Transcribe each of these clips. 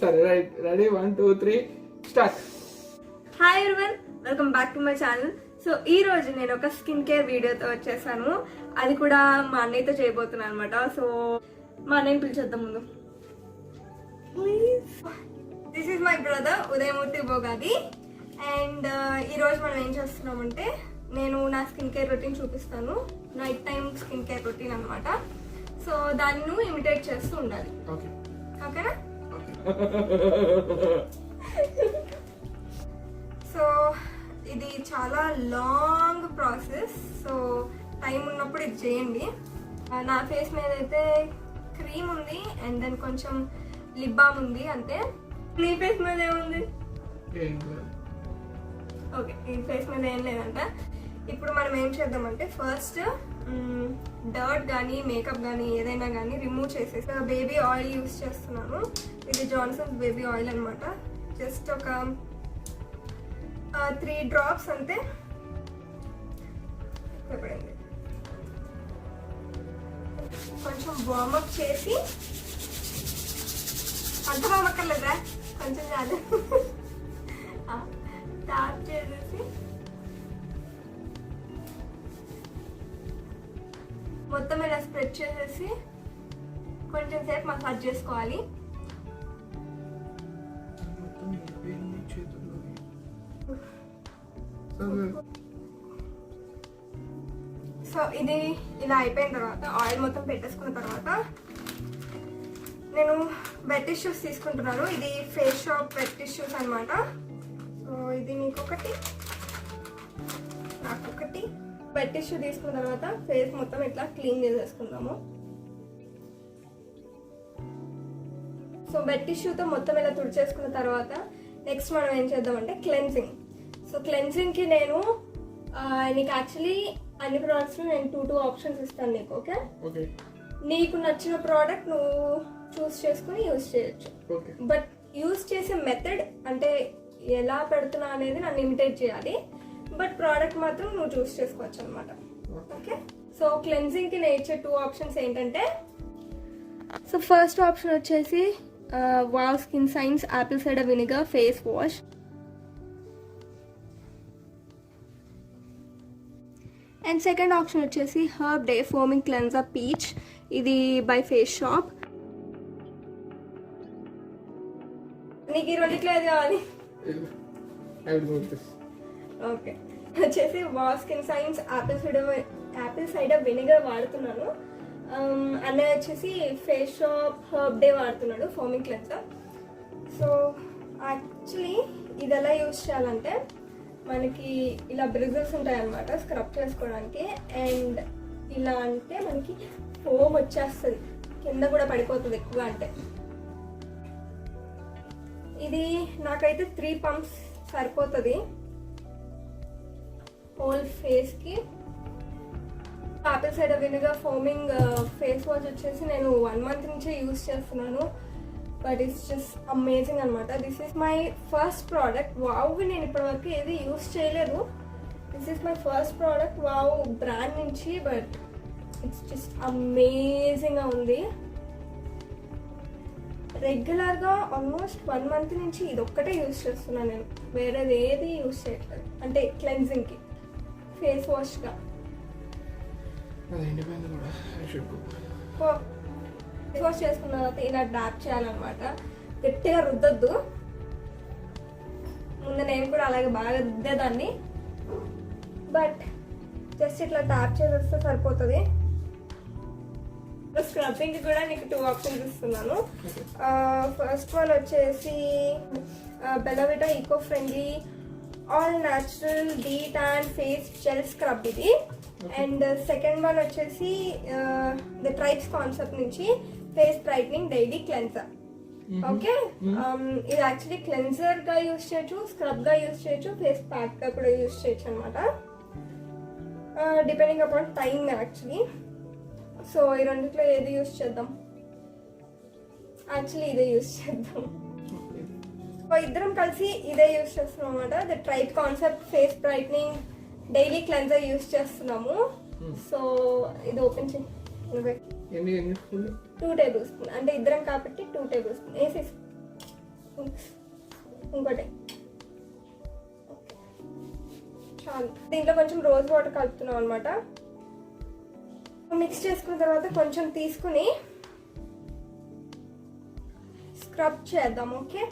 సరే right, ready 1 2 3 start. Hi everyone, welcome back to my channel. So ఈ రోజు నేను ఒక స్కిన్ కేర్ వీడియోతో వచ్చేసాను. అది కూడా మా అన్నయ్యతో చేయబోతున్నాను అనమాట. సో మా అన్నయ్యని పిలిచేద్దాం ముందు. This is my brother Udayamurthy Bhogadi. And ఈరోజు మనం ఏం చేస్తున్నామంటే, నేను నా స్కిన్ కేర్ రొటీన్ చూపిస్తాను. Night time skin care routine అనమాట. సో దాన్ని నువ్వు ఇమిటేట్ చేస్తూ ఉండాలి, ఓకేనా? సో ఇది చాలా లాంగ్ ప్రాసెస్. సో టైం ఉన్నప్పుడు ఇది చేయండి. నా ఫేస్ మీద అయితే క్రీమ్ ఉంది అండ్ దెన్ కొంచెం లిప్ బామ్ ఉంది అంతే. నీ ఫేస్ మీద ఏముంది? ఓకే, ఈ ఫేస్ మీద ఏం లేదంట. ఇప్పుడు మనం ఏం చేద్దామంటే, ఫస్ట్ డర్ట్ కానీ మేకప్ కానీ ఏదైనా కానీ రిమూవ్ చేసేసి బేబీ ఆయిల్ యూస్ చేస్తున్నాను. ఇది జాన్సన్స్ బేబీ ఆయిల్ అనమాట. జస్ట్ ఒక 3 డ్రాప్స్ అంతే పడింది. కొంచెం వార్మప్ చేసి, అంత వామక్కర్లేదా, కొంచెం చాలు. ట్యాప్ చేసేసి మొత్తం ఇలా స్ప్రెడ్ చేసేసి కొంచెం సేపు మసాజ్ చేసుకోవాలి. సో ఇది ఇలా అయిపోయిన తర్వాత, ఆయిల్ మొత్తం పెట్టేసుకున్న తర్వాత నేను వెట్ టిష్యూస్ తీసుకుంటున్నాను. ఇది ఫేస్ షాప్ వెట్ టిష్యూస్ అనమాట. సో ఇది నీకొకటి, నాకొకటి. వెట్ టిష్యూ తీసుకున్న తర్వాత ఫేస్ మొత్తం ఇట్లా క్లీన్ చేసేసుకుందాము. సో వెట్ టిష్యూతో మొత్తం ఇలా తుడిచేసుకున్న తర్వాత నెక్స్ట్ మనం ఏం చేద్దామంటే క్లెన్జింగ్. సో క్లెన్జింగ్కి నేను నీకు యాక్చువల్లీ అన్ని ప్రోడక్ట్స్లో నేను 2 ఆప్షన్స్ ఇస్తాను నీకు, ఓకే? నీకు నచ్చిన ప్రోడక్ట్ నువ్వు చూస్ చేసుకుని యూజ్ చేయొచ్చు. బట్ యూజ్ చేసే మెథడ్ అంటే ఎలా పెడుతున్నా అనేది నన్ను ఇమిటేట్ చేయాలి. బట్ ప్రోడక్ట్ మాత్రం నువ్వు చూస్ చేసుకోవచ్చు అనమాట, ఓకే? సో క్లెన్జింగ్కి నేను ఇచ్చే 2 ఆప్షన్స్ ఏంటంటే, సో ఫస్ట్ ఆప్షన్ వచ్చేసి Wow Skin Science apple cider vinegar face wash. And second option వచ్చేసి Herb Day foaming cleanser peach. ఇది బై ఫేస్ షాప్. నీకు ఈ రెండిట్లో ఏది కావాలి? ఓకే, వచ్చేసి Wow Skin Science apple cider vinegar వాడుతున్నాను. అన్నయ్య వచ్చేసి ఫేస్ షాప్ హర్బ్ డే వాడుతున్నాడు ఫోమింగ్ క్లెన్జర్. సో యాక్చువల్లీ ఇది ఎలా యూజ్ చేయాలంటే, మనకి ఇలా బ్రిజిల్స్ ఉంటాయి అన్నమాట స్క్రబ్ చేసుకోవడానికి. అండ్ ఇలా అంటే మనకి ఫోమ్ వచ్చేస్తుంది, కింద కూడా పడిపోతుంది ఎక్కువ అంటే. ఇది నాకైతే 3 పంప్స్ సరిపోతుంది హోల్ ఫేస్కి. Apple cider vinegar foaming face wash వచ్చేసి నేను 1 మంత్ నుంచే యూజ్ చేస్తున్నాను. బట్ ఇట్స్ జస్ట్ అమేజింగ్ అనమాట. This is my first product. Wow నేను ఇప్పటివరకు ఏది యూజ్ చేయలేదు. This is my first product wow brand నుంచి. బట్ ఇట్స్ జస్ట్ అమేజింగ్గా ఉంది. రెగ్యులర్గా ఆల్మోస్ట్ 1 మంత్ నుంచి ఇది ఒక్కటే యూజ్ చేస్తున్నాను నేను, వేరేది ఏది యూజ్ చేయట్లేదు. అంటే క్లెన్జింగ్కి ఫేస్ వాష్గా. ఫేస్ వాష్ చేసుకున్న తర్వాత ఇలా డ్యాప్ చేయాలన్నమాట. గట్టిగా రుద్దొద్దు. ముందు నేను కూడా అలాగే బాగా రుద్దేదాన్ని. బట్ జస్ట్ ఇట్లా ట్యాప్ చేసేస్తే సరిపోతుంది. స్క్రబ్బింగ్ కూడా నీకు 2 ఆప్షన్స్ ఇస్తున్నాను. ఫస్ట్ వన్ వచ్చేసి Bellavita eco friendly all natural de tan face gel scrub ఇది. అండ్ సెకండ్ వన్ వచ్చేసి ద ట్రైబ్స్ కాన్సెప్ట్ నుంచి face brightening daily cleanser. Okay, ఇది యాక్చువల్లీ క్లెన్సర్ గా యూజ్ చేయొచ్చు, స్క్రబ్ గా యూజ్ చేయొచ్చు, ఫేస్ ప్యాక్ గా కూడా యూజ్ చేయొచ్చు అనమాట, depending upon time actually. So ఈ రెండిట్లో ఏది యూజ్ చేద్దాం? యాక్చువల్లీ ఇదే యూజ్ చేద్దాం. సో ఇద్దరం కలిసి ఇదే యూజ్ చేస్తున్నాం అనమాట. The tribe concept face brightening daily cleanser use చేస్తున్నాము. సో ఇది ఓపెన్ చేయి. ఎన్ని స్పూన్? 2 టేబుల్ స్పూన్, అంటే ఇద్దరం కాబట్టి 2 టేబుల్ స్పూన్ వేసేసి ఇంకోటి చాలు. దీంట్లో కొంచెం రోజ్ వాటర్ కలుపుతున్నాం అనమాట. మిక్స్ చేసుకున్న తర్వాత కొంచెం తీసుకుని స్క్రబ్ చేద్దాం. ఓకే,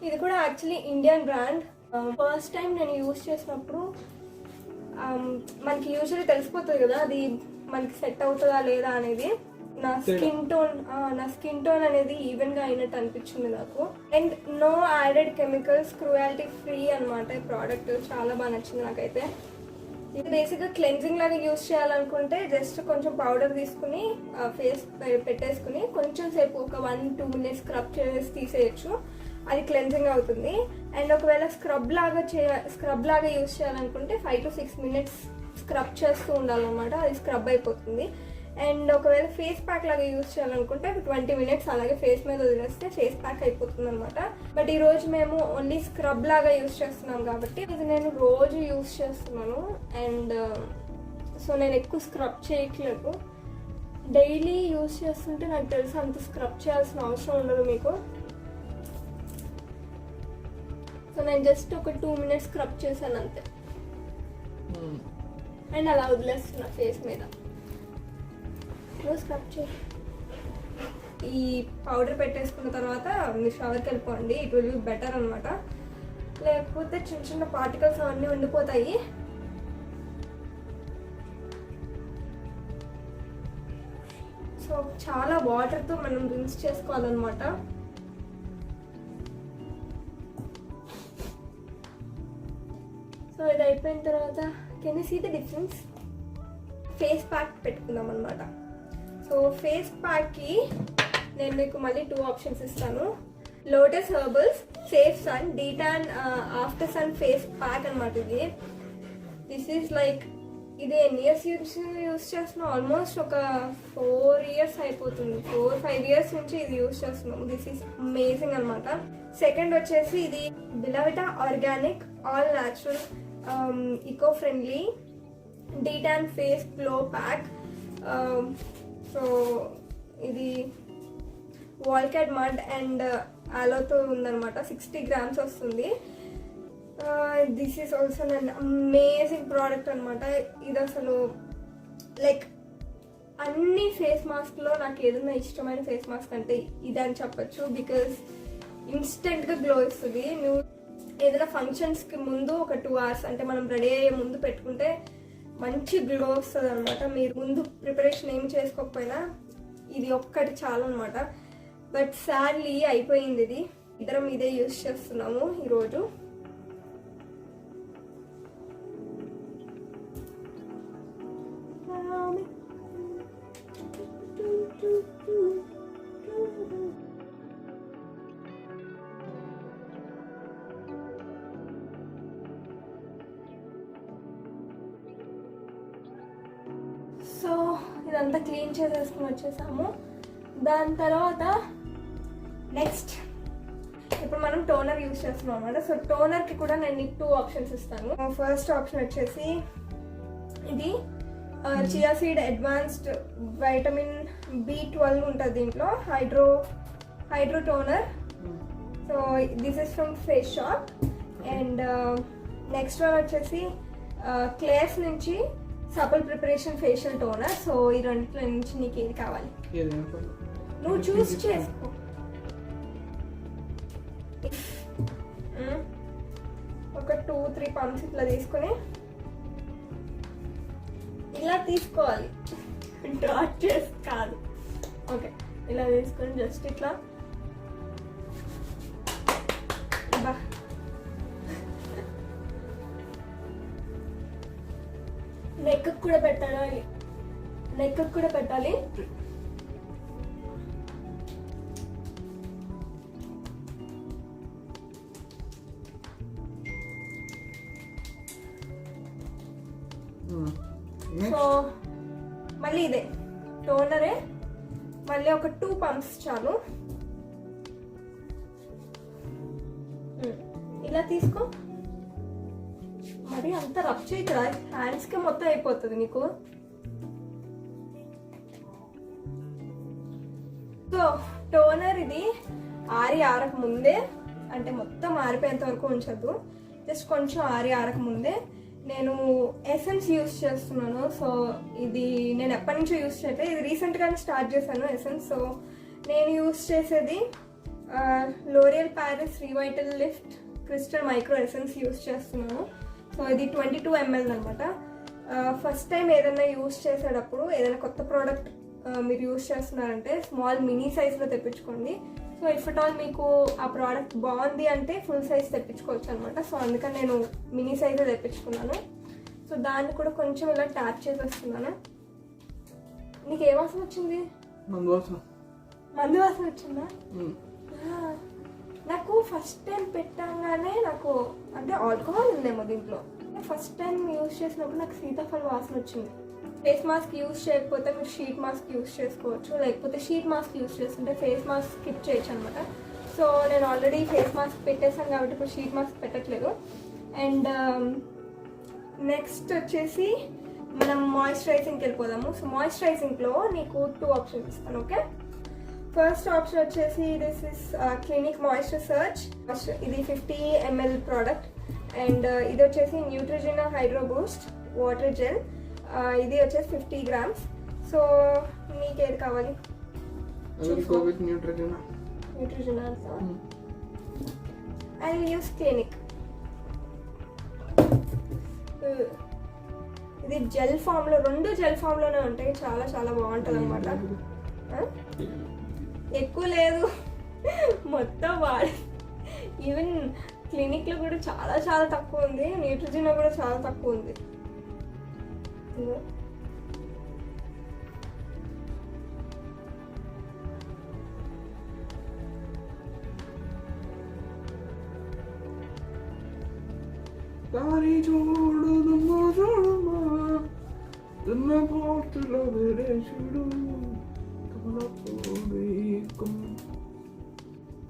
ఇది కూడా actually Indian brand. First time నేను యూజ్ చేసినప్పుడు మనకి యూజువల్లీ తెలిసిపోతుంది కదా అది మనకి సెట్ అవుతుందా లేదా అనేది. నా స్కిన్ టోన్ అనేది ఈవెన్ గా అయినట్టు అనిపించింది నాకు. And no added chemicals, cruelty free అనమాట ఈ ప్రోడక్ట్. చాలా బాగా నచ్చింది నాకైతే. ఇది బేసిక్గా క్లెన్జింగ్ లాగా యూజ్ చేయాలనుకుంటే జస్ట్ కొంచెం పౌడర్ తీసుకుని ఫేస్ పెట్టేసుకుని కొంచెం సేపు ఒక 1-2 minutes స్క్రబ్ చేసి తీసేయచ్చు, అది క్లెన్జింగ్ అవుతుంది. అండ్ ఒకవేళ స్క్రబ్ లాగా యూజ్ చేయాలనుకుంటే 5 to 6 minutes స్క్రబ్ చేస్తూ ఉండాలన్నమాట, అది స్క్రబ్ అయిపోతుంది. అండ్ ఒకవేళ ఫేస్ ప్యాక్ లాగా యూజ్ చేయాలనుకుంటే 20 minutes అలాగే ఫేస్ మీద వదిలేస్తే ఫేస్ ప్యాక్ అయిపోతుంది అనమాట. బట్ ఈ రోజు మేము ఓన్లీ స్క్రబ్ లాగా యూజ్ చేస్తున్నాం కాబట్టి ఇది నేను రోజు యూజ్ చేస్తున్నాను. అండ్ సో నేను ఎక్కువ స్క్రబ్ చేయట్లేదు, డైలీ యూజ్ చేస్తుంటే నాకు తెలిసి అంత స్క్రబ్ చేయాల్సిన అవసరం ఉండదు మీకు. సో నేను జస్ట్ ఒక 2 minutes స్క్రబ్ చేశాను అంతే. అండ్ అలా వదిలేస్తున్నా ఫేస్ మీద. స్క్రబ్ చేయి. ఈ పౌడర్ పెట్టేసుకున్న తర్వాత మీరు షవర్కి వెళ్ళిపోండి, ఇట్ విల్ బి బెటర్ అనమాట. లేకపోతే చిన్న చిన్న పార్టికల్స్ అవన్నీ ఉండిపోతాయి. సో చాలా వాటర్తో మనం రిన్స్ చేసుకోవాలన్నమాట. సో ఇది అయిపోయిన తర్వాత can you see the difference? Face pack పెట్టుకుందాం అనమాట. సో ఫేస్ ప్యాక్కి నేను మీకు మళ్ళీ 2 options ఇస్తాను. Lotus Herbals safe sun detan after sun face pack అనమాట. ఇది దిస్ ఈజ్ లైక్ ఇది ఎన్ని ఇయర్స్ యూజ్ చేస్తున్నాం? ఆల్మోస్ట్ ఒక 4 years అయిపోతుంది. 4-5 years నుంచి ఇది యూజ్ చేస్తున్నాం. దిస్ ఈజ్ అమేజింగ్ అనమాట. సెకండ్ వచ్చేసి ఇది Bellavita organic all natural eco friendly detan face glow pack. So ఇది వాల్కెట్ మడ్ అండ్ ఆలోతో ఉందన్నమాట. 60 grams వస్తుంది. This is also an amazing product అనమాట. ఇది అసలు లైక్ అన్ని ఫేస్ మాస్క్లో నాకు ఏదైనా ఇష్టమైన ఫేస్ మాస్క్ అంటే ఇది అని చెప్పచ్చు. బికాజ్ ఇన్స్టెంట్గా గ్లో ఇస్తుంది. నువ్వు ఏదైనా ఫంక్షన్స్కి ముందు ఒక 2 hours అంటే మనం రెడీ అయ్యే ముందు పెట్టుకుంటే మంచి గ్లో వస్తుంది అనమాట. మీరు ముందు ప్రిపరేషన్ ఏం చేసుకోకపోయినా ఇది ఒక్కటి చాలు అనమాట. బట్ సాడ్లీ అయిపోయింది ఇది. ఇద్దరం ఇదే యూజ్ చేస్తున్నాము ఈరోజు. సో ఇదంతా క్లీన్ చేసేసుకుని వచ్చేసాము. దాని తర్వాత నెక్స్ట్ ఇప్పుడు మనం టోనర్ యూజ్ చేస్తున్నాం అనమాట. సో టోనర్కి కూడా నేను నీకు 2 options ఇస్తాను. ఫస్ట్ ఆప్షన్ వచ్చేసి ఇది chia seed advanced vitamin B12 ఉంటుంది దీంట్లో. Hydro toner. So this is from face shop. And next one వచ్చేసి క్లేస్ నుంచి Sampath preparation facial toner. So ఈ రెండిట్లో నుంచి నీకు ఏది కావాలి నువ్వు చూస్ చేసుకో. ఒక 2-3 pumps ఇట్లా తీసుకొని ఇలా తీసుకోవాలి, డాట్ చేసి కాదు. ఓకే, ఇలా తీసుకొని జస్ట్ ఇట్లా బా నెక్ కూడా పెట్టాలి. నెక్ కూడా పెట్టాలి. సో మళ్ళీ ఇదే టోనరే, మళ్ళీ ఒక 2 pumps చాలు. ఇలా తీసుకో. మరి అంత రబ్ చేయకురా, హ్యాండ్స్కి మొత్తం అయిపోతుంది నీకు. సో టోనర్ ఇది ఆరక ముందే, అంటే మొత్తం ఆరిపోయేంత వరకు ఉంచద్దు, జస్ట్ కొంచెం ఆరక ముందే నేను ఎసెన్స్ యూస్ చేస్తున్నాను. సో ఇది నేను ఎప్పటి నుంచో యూస్ చేయట్లేదు, ఇది రీసెంట్గానే స్టార్ట్ చేశాను ఎసెన్స్. సో నేను యూస్ చేసేది L'Oreal Paris Revital lift crystal micro essence use చేస్తున్నాను. సో ఇది 22 ml అనమాట. ఫస్ట్ టైం ఏదైనా యూస్ చేసేటప్పుడు, ఏదైనా కొత్త ప్రోడక్ట్ మీరు యూస్ చేస్తున్నారంటే స్మాల్ మినీ సైజ్లో తెప్పించుకోండి. సో ఇఫ్ అట్ ఆల్ మీకు ఆ ప్రోడక్ట్ బాగుంది అంటే ఫుల్ సైజ్ తెప్పించుకోవచ్చు అనమాట. సో అందుకని నేను మినీ సైజే తెప్పించుకున్నాను. సో దాన్ని కూడా కొంచెం ఇలా ట్యాప్ చేసేస్తున్నాను. నీకు ఏ వాసన వచ్చింది? మందు వాసన వచ్చిందా? నాకు ఫస్ట్ టైం పెట్టంగానే నాకు అంటే ఆల్కహాల్ ఉందేమో దీంట్లో. ఫస్ట్ టైం యూజ్ చేసినప్పుడు నాకు సీతాఫల వాసన వచ్చింది. ఫేస్ మాస్క్ యూజ్ చేయకపోతే మీరు షీట్ మాస్క్ యూజ్ చేసుకోవచ్చు, లేకపోతే షీట్ మాస్క్ యూజ్ చేస్తుంటే ఫేస్ మాస్క్ స్కిప్ చేయొచ్చు అనమాట. సో నేను ఆల్రెడీ ఫేస్ మాస్క్ పెట్టేసాను కాబట్టి ఇప్పుడు షీట్ మాస్క్ పెట్టట్లేదు. అండ్ నెక్స్ట్ వచ్చేసి మనం మాయిశ్చరైజింగ్కి వెళ్ళిపోదాము. సో మాయిశ్చరైజింగ్లో నీకు 2 ఆప్షన్స్ ఇస్తాను. ఓకే, ఫస్ట్ ఆప్షన్ వచ్చేసి this is Clinique Moisture Surge. ఇది 50 ml ప్రోడక్ట్. అండ్ ఇది వచ్చేసి Neutrogena Hydro Boost water gel. ఇది వచ్చేసి 50 grams. సో మీకు ఏది కావాలి? Neutrogena. I will use Clinique. ఇది జెల్ ఫామ్లో, 2 జెల్ ఫామ్లోనే ఉంటాయి. చాలా చాలా బాగుంటుంది అనమాట. ఎక్కువ లేదు మొత్తం వాడి. ఈవెన్ క్లినిక్లో కూడా చాలా చాలా తక్కువ ఉంది, న్యూట్రిజినా కూడా చాలా తక్కువ ఉంది.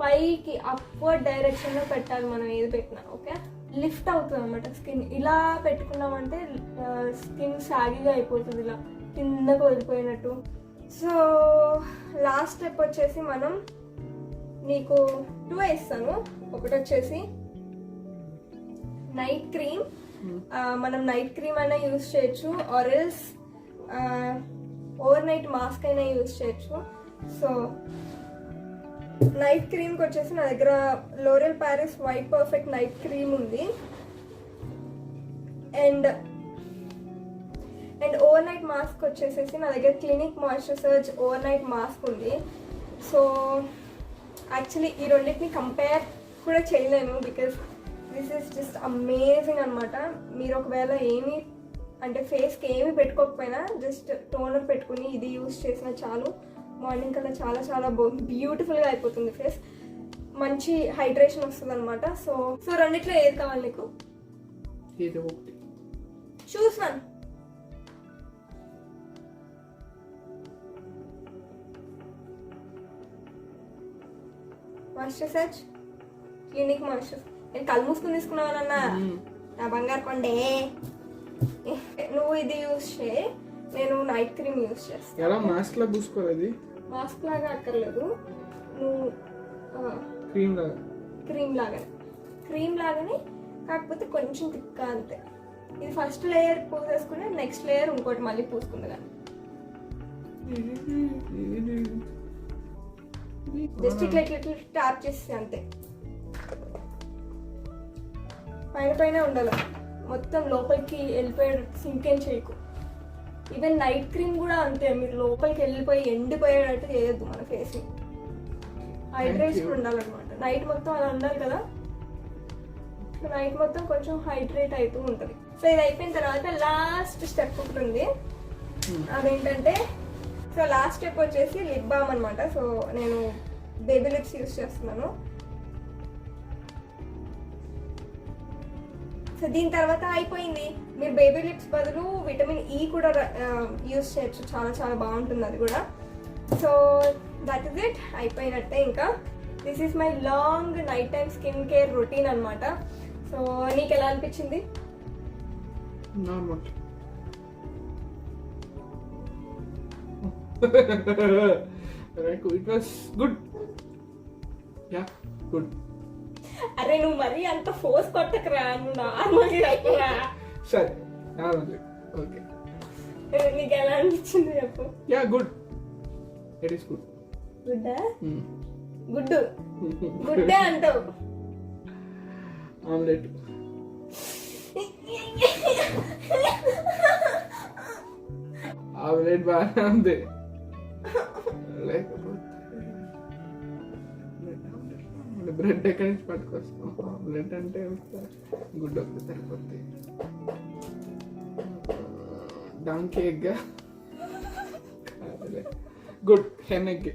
పైకి అప్వర్డ్ డైరెక్షన్ లో పెట్టాలి మనం ఏది పెట్టినా. ఓకే, లిఫ్ట్ అవుతుంది అనమాట స్కిన్. ఇలా పెట్టుకున్నామంటే స్కిన్ సాగిగా అయిపోతుంది, ఇలా కిందకు వదిలిపోయినట్టు. సో లాస్ట్ స్టెప్ వచ్చేసి మనం నీకు 2 ఇస్తాను. ఒకటి వచ్చేసి నైట్ క్రీమ్. మనం నైట్ క్రీమ్ అయినా యూజ్ చేయొచ్చు, or else over night mask అయినా యూజ్ చేయొచ్చు. సో నైట్ క్రీమ్కి వచ్చేసి నా దగ్గర L'Oreal Paris white perfect night cream ఉంది. అండ్ ఓవర్ నైట్ మాస్క్ వచ్చేసేసి నా దగ్గర clinic Moisture search over night mask ఉంది. సో యాక్చువల్లీ ఈ రెండింటిని కంపేర్ కూడా చేయలేను, because this is just amazing అనమాట. మీరు ఒకవేళ ఏమి అంటే ఫేస్కి ఏమి పెట్టుకోకపోయినా జస్ట్ టోనర్ పెట్టుకుని ఇది యూజ్ చేసినా చాలు, మార్నింగ్ కల్లా చాలా చాలా బ్యూటిఫుల్గా అయిపోతుంది ఫేస్. మంచి హైడ్రేషన్ వస్తుంది అనమాట. సో రెండిట్లో ఏది కావాలి నీకు? చూసాను. Moisture search clinic moisture. నేను కళ్ళు మూసుకుని తీసుకున్నావనన్నా నా బంగారు కొండే. నువ్వు ఇది యూజ్ చేయి, నేను నైట్ క్రీమ్ యూజ్ చేస్తాను. మాస్క్ లాగా పూసుకోలేదు, మాస్క్ లాగా అక్కర్లేదు, నువ్వు క్రీమ్ లాగానే కాకపోతే కొంచెం తిక్క అంతే. ఇది ఫస్ట్ లేయర్ పూసేసుకుని నెక్స్ట్ లేయర్ ఇంకోటి మళ్ళీ పూసుకుంది కానీ జస్ట్ ఇట్లా ట్యాప్ చేస్తే అంతే. పైన ఉండాలి, మొత్తం లోపలికి వెళ్ళిపోయేటట్టు సింకేం చేయకు. ఈవెన్ నైట్ క్రీమ్ కూడా అంతే, మీరు లోపలికి వెళ్ళిపోయి ఎండిపోయేటట్టు చేయొద్దు మన ఫేస్ని. హైడ్రేషన్ ఉండాలన్నమాట. నైట్ మొత్తం అలా ఉండాలి కదా, నైట్ మొత్తం కొంచెం హైడ్రేట్ అవుతూ ఉంటుంది. సో ఇది అయిపోయిన తర్వాత లాస్ట్ స్టెప్ ఒకటి ఉంది, అదేంటంటే సో లాస్ట్ స్టెప్ వచ్చేసి లిప్ బామ్ అనమాట. సో నేను బేబీ లిప్స్ యూస్ చేస్తున్నాను. సో దీని తర్వాత అయిపోయింది. మీరు బేబీ లిప్స్ బదులు విటమిన్ ఈ కూడా యూస్ చేయొచ్చు, చాలా చాలా బాగుంటుంది అది కూడా. సో దట్ ఈస్ ఇట్, అయిపోయినట్టే. ఇంకా this is my long night time skin care routine అనమాట. సో నీకు ఎలా అనిపించింది? Normal. It was good. Yeah good. అరే నువ్వు మరీ అంత ఫోర్స్ కొట్టకరా, నువ్వు నార్మల్గా చెప్పరా. సరే నార్మల్. ఓకే. నీకు ఎలా అనిపించింది చెప్పు. Yeah good. It is good. గుడ్డా? గుడ్డు గుడ్డే అంటావు. ఆమ్లెట్. ఆమ్లెట్ బాగానే ఉంది. లేకపోతే బ్రెడ్ ఎక్కడి నుంచి పట్టుకొస్తాం? ఆమ్లెట్ అంటే గుడ్ ఒకటి సరిపోతుంది. Donkey egg. Good. Hen egg.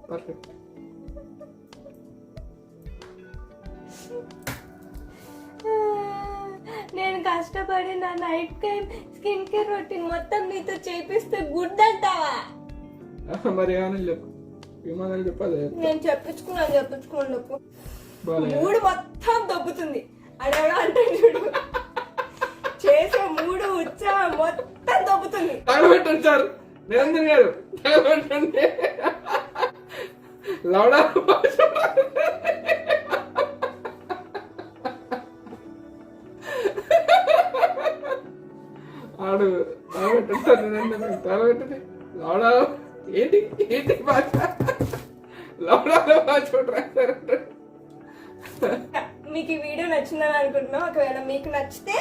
Perfect. నేను కష్టపడి నా night time skin care routine మొత్తం నీతో చేపిస్తే గుడ్ అంటావా? మరి ఏమని చెప్పు. విమానాలు చెప్పాలి. నేను చెప్పించుకున్నాను చెప్పు. మూడు మొత్తం దొబ్బుతుంది. అడవడా అంటే చూడు, చేసే మూడు ఉత్సాహం మొత్తం దొబ్బుతుంది. తగలబెట్టండి సార్ నిరంజన్ గారు, తగలబెట్టండి. లౌడా ఆడు తగలబెట్టండి సార్ నిరంజన్ గారు, తగలబెట్టండి. లౌడా ఏంటి ఏంటి భాష? లౌడాలో భాష చూడరా సార్. మీకు ఈ వీడియో నచ్చిందని అనుకుంటున్నాం. ఒకవేళ మీకు నచ్చితే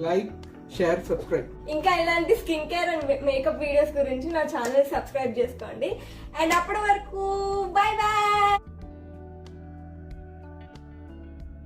లైక్, షేర్, సబ్స్క్రైబ్. ఇంకా ఇలాంటి skin care and makeup videos గురించి నా ఛానల్ సబ్స్క్రైబ్ చేసుకోండి. అండ్ అప్పటి వరకు బాయ్ బాయ్.